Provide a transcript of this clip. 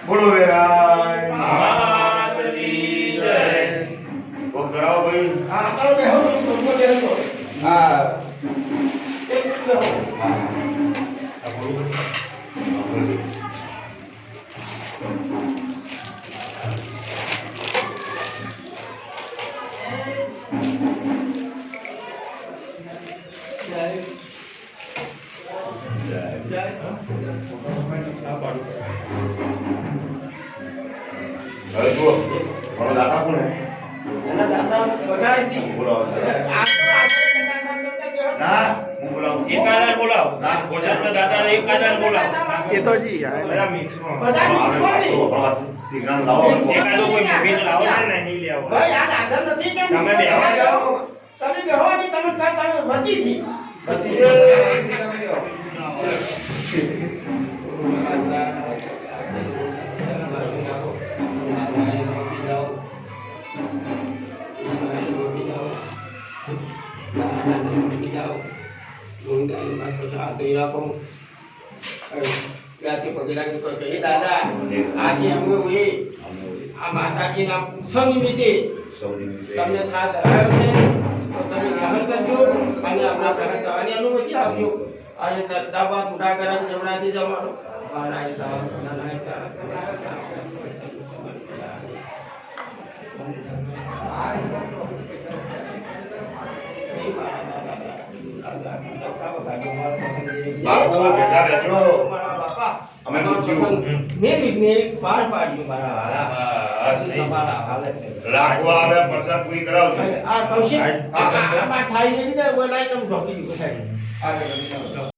બોલો વેરાય માતની જય. તો કરાવો ભાઈ. હા કરો બે હો તો બેસો. હા એક મિનિટ રહો. આ બોલો. હવે જુઓ મારો દાદા કોણ હે? એના દાદા બધાય છે. બોલાવો. આ તો આપણે કદાચ કરતા બેહો. ના હું બોલાવું. એકાદાર બોલાવો. ના. ભોજનના દાદાને એકાદાર બોલાવો. એ તો જી બધા મિક્સમાં બધા મિક્સમાં છે. ઠીકાણ લાવો. એકાદો કોઈ મૂવીને લાવો ને. નહીં લેવો. ભાઈ આ દાદા નથી કે તમે બેહો. તમે બેહો અને તમે વધી થી વધી તમે બેહો. દાદા આજે અમે આ માતાજીના ઉત્સવ નિમિત્તે તમને થાળ ધરાયો છે તો તમે ગ્રહણ કરજો અને આપણા ગ્રહણ કરવાની અનુમતિ આપજો અને દાબા ઉડા કરા જમણાથી જમવાનો નારાય સાહેબ નારાય સાહેબ બાપુ બેટા રહેજો. બાપા અમે પૂછ્યું. મેં વિઘ્ને પાર પાડ્યું મારા વાલા બસ. તમારા હાલત રાખવા આવે પ્રસાદ પૂરી કરાવજો. આ કૌશિક આ થાય ને ઓલા એકદમ ઢોકી દીધું સાહેબ આગળ